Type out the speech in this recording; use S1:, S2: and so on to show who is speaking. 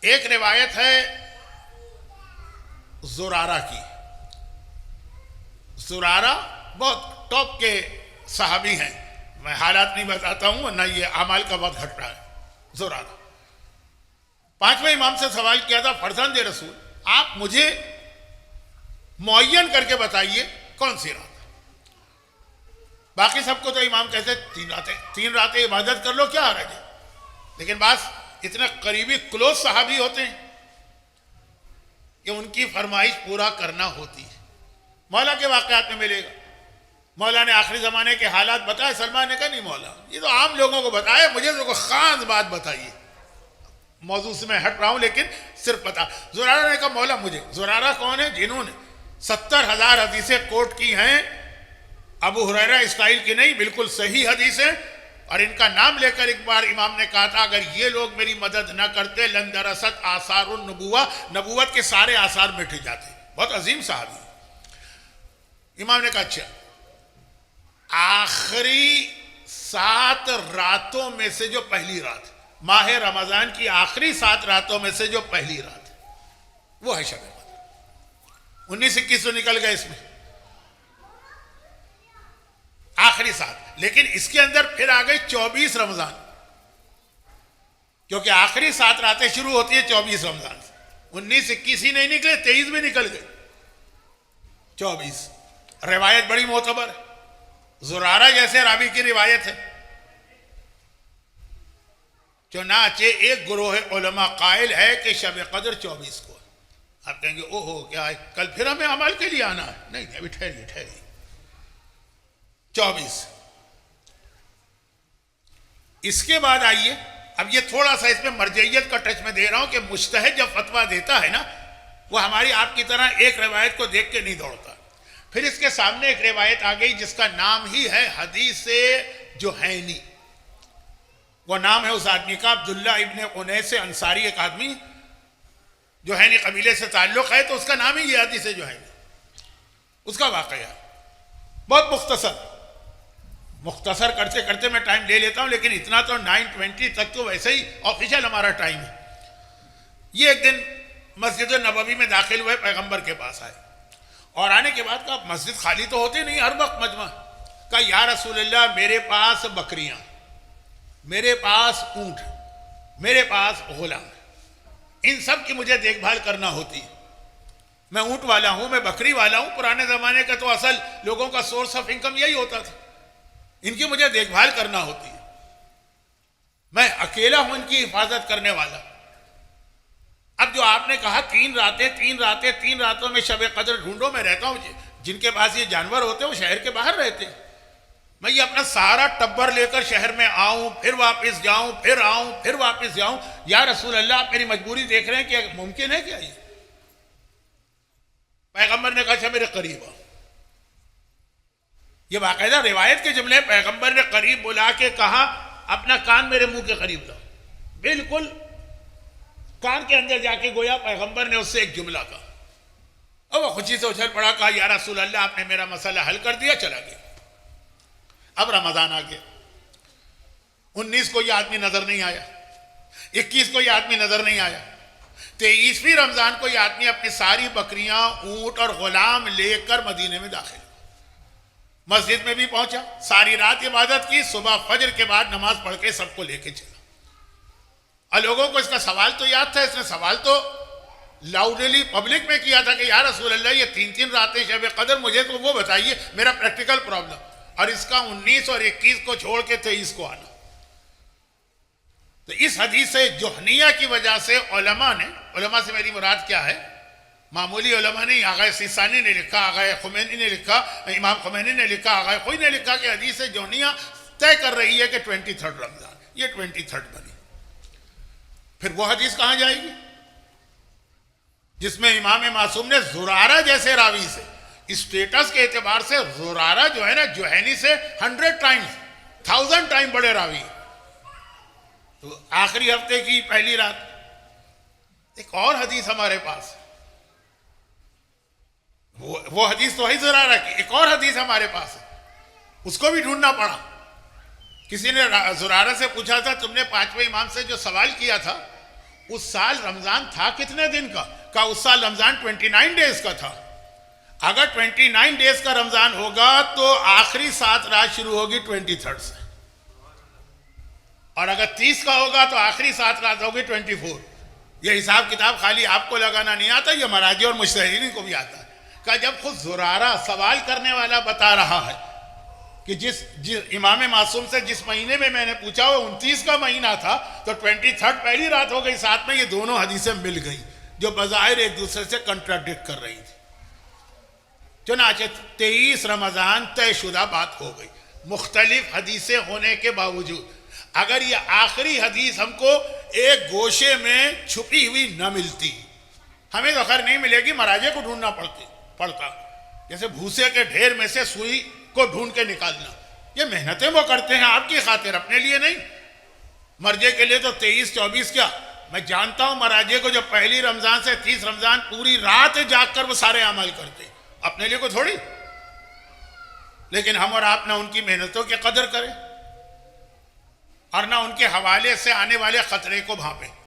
S1: ایک روایت ہے زرارہ کی. زرارہ بہت ٹاپ کے صحابی ہیں، میں حالات نہیں بتاتا ہوں ورنہ یہ اعمال کا وقت گھٹ رہا ہے. زرارہ پانچویں امام سے سوال کیا تھا، فرزند رسول آپ مجھے معین کر کے بتائیے کون سی رات. باقی سب کو تو امام کہتے تین راتیں عبادت کر لو، کیا حرج ہے. لیکن بعض اتنے قریبی کلوز صحابی ہوتے ہیں کہ ان کی فرمائش پورا کرنا ہوتی ہے. مولا کے واقعات میں ملے گا. مولا نے آخری زمانے کے حالات بتائے. سلمان نے کہا نہیں مولا یہ تو عام لوگوں کو بتائے، مجھے تو کوئی خاص بات بتائیے. موضوع سے میں ہٹ رہا ہوں لیکن صرف بتا. زرارہ نے کہا مولا مجھے. زرارہ کون ہے؟ جنہوں نے 70,000 حدیثیں کوٹ کی ہیں، ابو ہریرہ اسٹائل کی نہیں، بالکل صحیح حدیثیں. اور ان کا نام لے کر ایک بار امام نے کہا تھا اگر یہ لوگ میری مدد نہ کرتے لندرست آثار النبوہ، نبوت کے سارے آثار مٹ جاتے. بہت عظیم صحابی. امام نے کہا اچھا آخری 7 راتوں میں سے جو پہلی رات، ماہ رمضان کی آخری 7 راتوں میں سے جو پہلی رات وہ ہے شب قدر. 19-21 تو نکل گئے اس میں، آخری 7. لیکن اس کے اندر پھر آ گئی 24 رمضان، کیونکہ آخری 7 راتیں شروع ہوتی ہیں 24 رمضان سے. 19-21 ہی نہیں نکلے، 23 بھی نکل گئے. 24 روایت بڑی معتبر ہے. زرارہ جیسے راوی کی روایت ہے. چنانچہ ایک گروہ علماء قائل ہے کہ شب قدر 24 کو. آپ کہیں گے اوہو کیا ہے کل پھر ہمیں عمل کے لیے آنا ہے. نہیں ابھی ٹھہریے 24. اس کے بعد آئیے، اب یہ تھوڑا سا اس میں مرجعیت کا ٹچ میں دے رہا ہوں کہ مجتہد جب فتویٰ دیتا ہے نا وہ ہماری آپ کی طرح ایک روایت کو دیکھ کے نہیں دوڑتا. پھر اس کے سامنے ایک روایت آ گئی جس کا نام ہی ہے حدیث جوہینی. وہ نام ہے اس آدمی کا، عبداللہ ابن انیس انصاری ایک آدمی، جوہینی قبیلے سے تعلق ہے، تو اس کا نام ہی یہ حدیث جوہینی. اس کا واقعہ بہت مختصر کرتے کرتے میں ٹائم لے لیتا ہوں، لیکن اتنا تو 9:20 تک تو ویسے ہی آفیشل ہمارا ٹائم ہے. یہ ایک دن مسجد نبوی میں داخل ہوئے، پیغمبر کے پاس آئے اور آنے کے بعد کہا مسجد خالی تو ہوتی نہیں ہر وقت مجمع. کہا یا رسول اللہ میرے پاس بکریاں، میرے پاس اونٹ، میرے پاس غلام، ان سب کی مجھے دیکھ بھال کرنا ہوتی ہے. میں اونٹ والا ہوں، میں بکری والا ہوں. پرانے زمانے کا تو اصل لوگوں کا سورس آف انکم یہی ہوتا تھا. ان کی مجھے دیکھ بھال کرنا ہوتی ہے. میں اکیلا ہوں ان کی حفاظت کرنے والا. اب جو آپ نے کہا 3 راتوں میں شب قدر ڈھونڈو، میں رہتا ہوں جن کے پاس یہ جانور ہوتے ہیں وہ شہر کے باہر رہتے ہیں. میں یہ اپنا سارا ٹبر لے کر شہر میں آؤں، پھر واپس جاؤں، پھر آؤں، پھر واپس جاؤں. یا رسول اللہ آپ میری مجبوری دیکھ رہے ہیں کہ ممکن ہے کیا یہ؟ پیغمبر نے کہا اچھا میرے قریب آؤ. یہ باقاعدہ روایت کے جملے. پیغمبر نے قریب بلا کے کہا اپنا کان میرے منہ کے قریب لاؤ. بالکل کان کے اندر جا کے گویا پیغمبر نے اس سے ایک جملہ کہا اور وہ خوشی سے اچھل پڑا. کہا یا رسول اللہ آپ نے میرا مسئلہ حل کر دیا. چلا گیا. اب رمضان آ گیا. 19 کو یہ آدمی نظر نہیں آیا، 21 کو یہ آدمی نظر نہیں آیا. 23ویں رمضان کو یہ آدمی اپنی ساری بکریاں، اونٹ اور غلام لے کر مدینے میں داخل. مسجد میں بھی پہنچا، ساری رات عبادت کی، صبح فجر کے بعد نماز پڑھ کے سب کو لے کے چلا. اور لوگوں کو اس کا سوال تو یاد تھا. اس نے سوال تو لاؤڈلی پبلک میں کیا تھا کہ یا رسول اللہ یہ 3 راتیں شب قدر، مجھے تو وہ بتائیے میرا پریکٹیکل پرابلم. اور اس کا 19 اور 21 کو چھوڑ کے 23 کو آنا. تو اس حدیث جوہنیہ کی وجہ سے علماء سے میری مراد کیا ہے؟ معمولی علماء نہیں. آغا سیستانی نے لکھا، آغا خمینی نے لکھا، امام خمینی نے لکھا، آغا کوئی نے لکھا کہ حدیث جوہنیہ طے کر رہی ہے کہ 23 رمضان. یہ 23 بنی. پھر وہ حدیث کہاں جائے گی جس میں امام معصوم نے زرارہ جیسے راوی سے اسٹیٹس کے اعتبار سے، زرارہ جو ہے نا جوہینی سے 100 ٹائمز 1000 ٹائم بڑے راوی. تو آخری ہفتے کی پہلی رات. ایک اور حدیث ہمارے پاس، وہ حدیث تو ہے زرارہ کی، ایک اور حدیث ہمارے پاس ہے، اس کو بھی ڈھونڈنا پڑا. کسی نے زرارہ سے پوچھا تھا تم نے 5ویں امام سے جو سوال کیا تھا اس سال رمضان تھا کتنے دن کا؟ کہا اس سال رمضان 29 ڈیز کا تھا. اگر 29 ڈیز کا رمضان ہوگا تو آخری 7 رات شروع ہوگی 23 سے، اور اگر 30 کا ہوگا تو آخری 7 رات ہوگی 24. یہ حساب کتاب خالی آپ کو لگانا نہیں آتا، یہ مراجع اور مجتہدین کو بھی آتا ہے. کہ جب خود زرارہ سوال کرنے والا بتا رہا ہے کہ جس امام معصوم سے جس مہینے میں نے پوچھا وہ 29 کا مہینہ تھا، تو 23 پہلی رات ہو گئی، ساتھ میں یہ دونوں حدیثیں مل گئی جو بظاہر ایک دوسرے سے کنٹراڈکٹ کر رہی تھی. چنانچہ 23 رمضان طے شدہ بات ہو گئی، مختلف حدیثیں ہونے کے باوجود. اگر یہ آخری حدیث ہم کو ایک گوشے میں چھپی ہوئی نہ ملتی، ہمیں تو خیر نہیں ملے گی، مراجع کو ڈھونڈنا پڑتا، جیسے بھوسے کے ڈھیر میں سے سوئی کو ڈھونڈ کے نکالنا. یہ محنتیں وہ کرتے ہیں آپ کی خاطر، اپنے لیے نہیں. مرجع کے لیے تو 23-24 کیا، میں جانتا ہوں مراجع کو جب پہلی رمضان سے 30 رمضان پوری رات جاگ کر وہ سارے عمل کرتے، اپنے لیے کو تھوڑی. لیکن ہم اور آپ نہ ان کی محنتوں کی قدر کریں اور نہ ان کے حوالے سے آنے والے خطرے کو بھانپیں.